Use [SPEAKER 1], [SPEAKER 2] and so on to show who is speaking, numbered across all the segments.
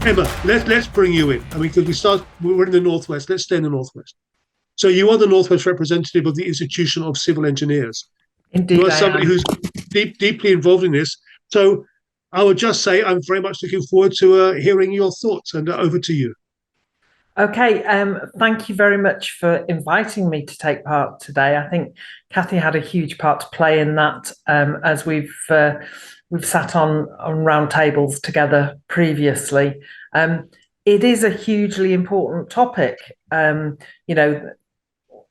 [SPEAKER 1] Emma, let's bring you in. I mean, because we're in the Northwest. Let's stay in the Northwest. So you are the Northwest representative of the Institution of Civil Engineers. You
[SPEAKER 2] Indeed,
[SPEAKER 1] are
[SPEAKER 2] I
[SPEAKER 1] somebody
[SPEAKER 2] am.
[SPEAKER 1] who's deeply involved in this. So I would just say I'm very much looking forward to hearing your thoughts. And over to you.
[SPEAKER 2] Okay, thank you very much for inviting me to take part today. I think Kathy had a huge part to play in that, as we've sat on round tables together previously. It is a hugely important topic. You know,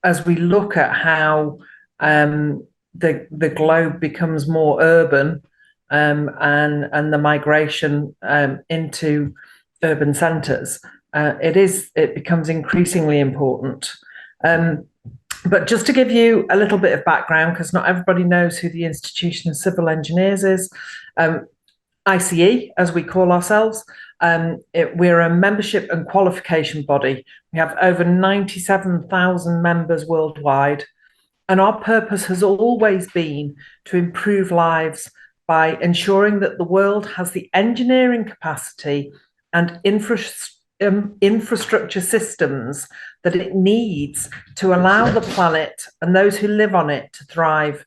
[SPEAKER 2] as we look at how the globe becomes more urban, and the migration into urban centres. It becomes increasingly important. But just to give you a little bit of background, because not everybody knows who the Institution of Civil Engineers is, ICE, as we call ourselves, we're a membership and qualification body. We have over 97,000 members worldwide, and our purpose has always been to improve lives by ensuring that the world has the engineering capacity and infrastructure systems that it needs to allow the planet and those who live on it to thrive.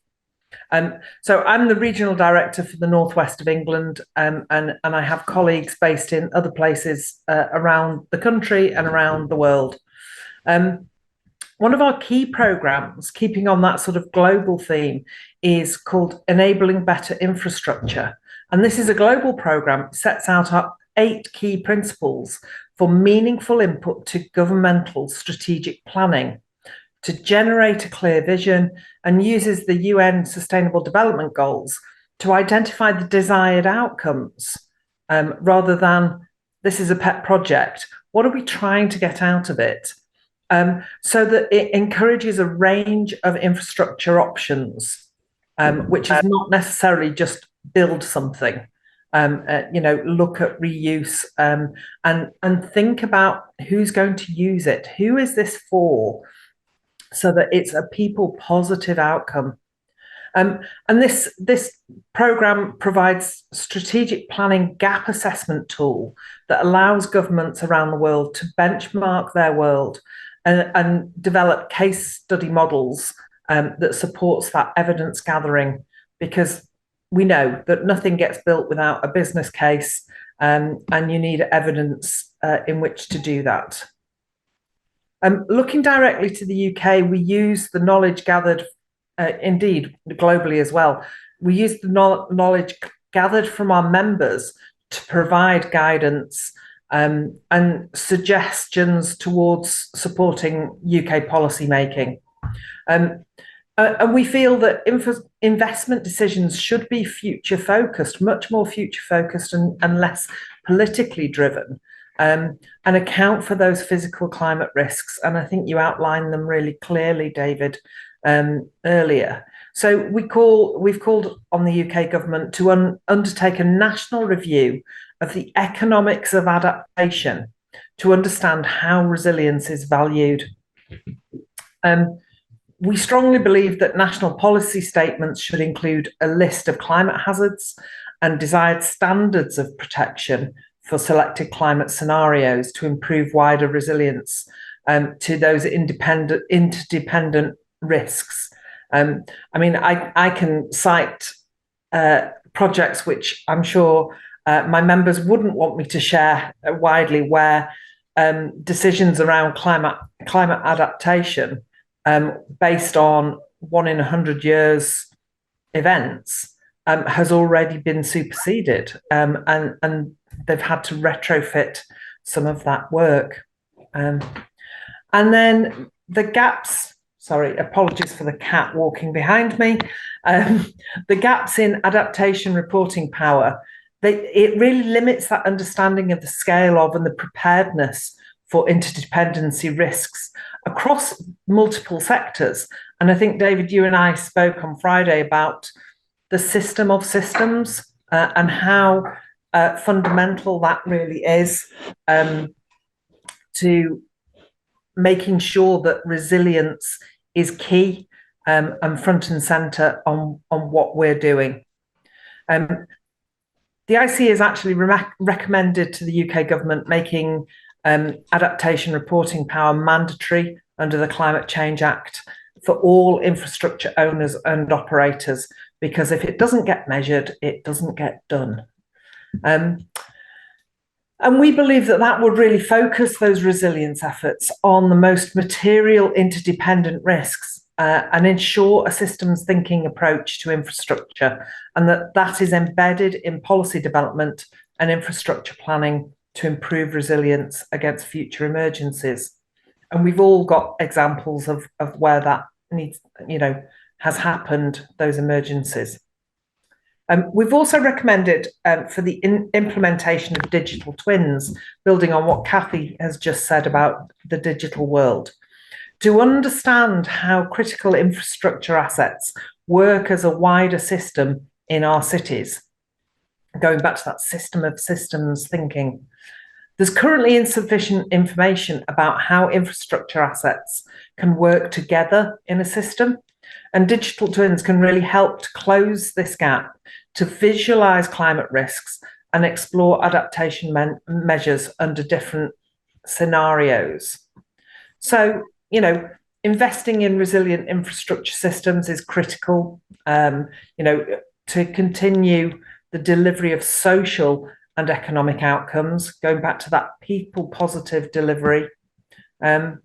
[SPEAKER 2] So I'm the regional director for the northwest of England, and I have colleagues based in other places around the country and around the world. One of our key programs, keeping on that sort of global theme, is called Enabling Better Infrastructure. And this is a global program. It sets out our 8 key principles for meaningful input to governmental strategic planning, to generate a clear vision, and uses the UN Sustainable Development Goals to identify the desired outcomes, rather than this is a pet project. What are we trying to get out of it? So that it encourages a range of infrastructure options, which is not necessarily just build something. Look at reuse, and think about who's going to use it. Who is this for? So that it's a people positive outcome. And this program provides strategic planning gap assessment tool that allows governments around the world to benchmark their world and develop case study models that supports that evidence gathering, because we know that nothing gets built without a business case, and you need evidence in which to do that. Looking directly to the UK, we use the knowledge gathered, indeed globally as well, we use the knowledge gathered from our members to provide guidance and suggestions towards supporting UK policy making. And we feel that investment decisions should be future focused, much more future focused and less politically driven, and account for those physical climate risks. And I think you outlined them really clearly, David, earlier. So we've called on the UK government to undertake a national review of the economics of adaptation to understand how resilience is valued. We strongly believe that national policy statements should include a list of climate hazards and desired standards of protection for selected climate scenarios to improve wider resilience to those interdependent risks. I can cite projects which I'm sure my members wouldn't want me to share widely, where decisions around climate adaptation, based on 1 in 100 years events, has already been superseded, and they've had to retrofit some of that work. And then the gaps, sorry, apologies for the cat walking behind me, the gaps in adaptation reporting power, it really limits that understanding of the scale of and the preparedness for interdependency risks across multiple sectors. And I think, David, you and I spoke on Friday about the system of systems, and how fundamental that really is to making sure that resilience is key, and front and center on what we're doing. the IC has actually recommended to the UK government making adaptation reporting power mandatory under the Climate Change Act for all infrastructure owners and operators, because if it doesn't get measured, it doesn't get done. And we believe that that would really focus those resilience efforts on the most material interdependent risks and ensure a systems thinking approach to infrastructure, and that is embedded in policy development and infrastructure planning to improve resilience against future emergencies. And we've all got examples of where that needs, has happened, those emergencies. We've also recommended for the implementation of digital twins, building on what Kathy has just said about the digital world, to understand how critical infrastructure assets work as a wider system in our cities. Going back to that system of systems thinking, there's currently insufficient information about how infrastructure assets can work together in a system, and digital twins can really help to close this gap, to visualize climate risks and explore adaptation measures under different scenarios. So, investing in resilient infrastructure systems is critical, to continue the delivery of social and economic outcomes, going back to that people positive delivery. But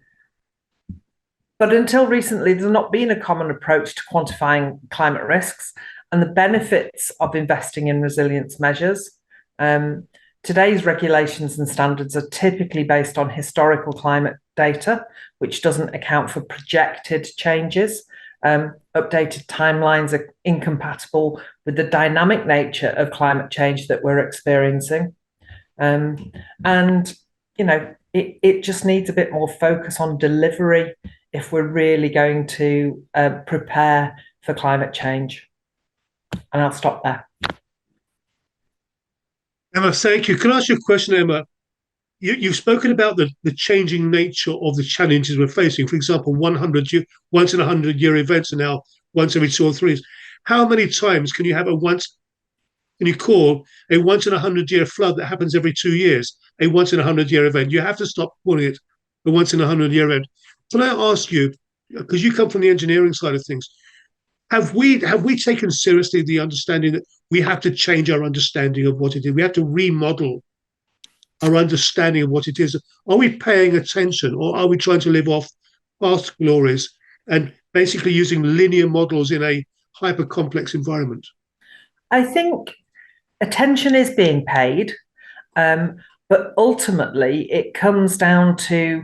[SPEAKER 2] until recently, there's not been a common approach to quantifying climate risks and the benefits of investing in resilience measures. Today's regulations and standards are typically based on historical climate data, which doesn't account for projected changes. Updated timelines are incompatible with the dynamic nature of climate change that we're experiencing. It just needs a bit more focus on delivery if we're really going to prepare for climate change. And I'll stop there.
[SPEAKER 1] Emma, thank you. Can I ask you a question, Emma? You've spoken about the changing nature of the challenges we're facing. For example, once in 100-year events are now once every 2 or 3 years. How many times can you call a once in 100-year flood that happens every 2 years a once in 100-year event? You have to stop calling it a once in 100-year event. Can I ask you, because you come from the engineering side of things, have we taken seriously the understanding that we have to change our understanding of what it is? We have to remodel our understanding of what it is. Are we paying attention, or are we trying to live off past glories and basically using linear models in a hyper complex environment?
[SPEAKER 2] I think attention is being paid, but ultimately it comes down to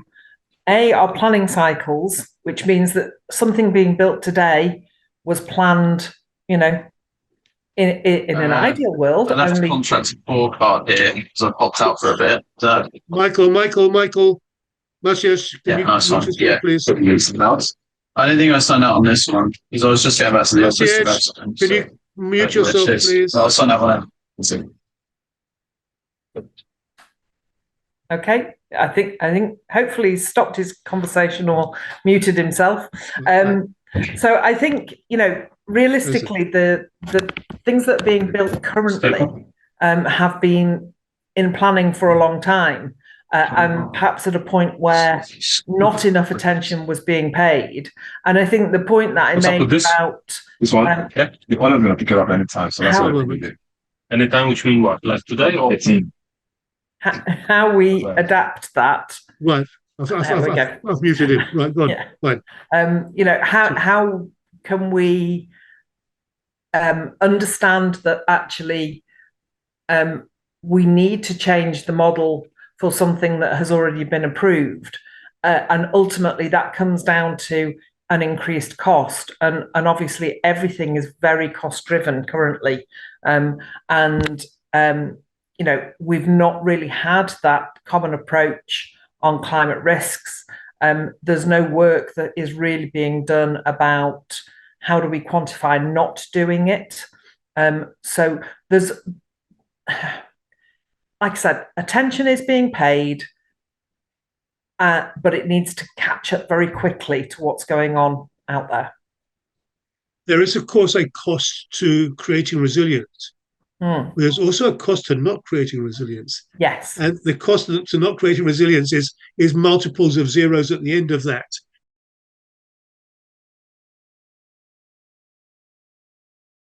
[SPEAKER 2] our planning cycles, which means that something being built today was planned, in an ideal world.
[SPEAKER 3] I left the contract scorecard here, so I popped out for a bit.
[SPEAKER 1] Michael, Matthias,
[SPEAKER 3] nice one.
[SPEAKER 1] please?
[SPEAKER 3] I didn't think I signed out on this one because I was just getting back to the office.
[SPEAKER 1] Can you mute yourself, please?
[SPEAKER 3] I'll sign that one out.
[SPEAKER 2] Okay, I think hopefully he's stopped his conversation or muted himself. So I think, realistically, the things that are being built currently have been in planning for a long time, and perhaps at a point where not enough attention was being paid. And I think the point that I made about
[SPEAKER 4] this one, I'm going to pick it up anytime. So that's what we do.
[SPEAKER 5] Anytime, which means what? Like today or
[SPEAKER 2] how we adapt that.
[SPEAKER 1] Right. I've muted him. Right, go on. Yeah. Fine.
[SPEAKER 2] How can we understand that actually we need to change the model for something that has already been approved, and ultimately that comes down to an increased cost, and obviously everything is very cost driven currently, we've not really had that common approach on climate risks. There's no work that is really being done about how do we quantify not doing it. So there's, like I said, attention is being paid, but it needs to catch up very quickly to what's going on out there.
[SPEAKER 1] There is, of course, a cost to creating resilience. There's also a cost to not creating resilience.
[SPEAKER 2] Yes.
[SPEAKER 1] And the cost to not creating resilience is multiples of zeros at the end of that.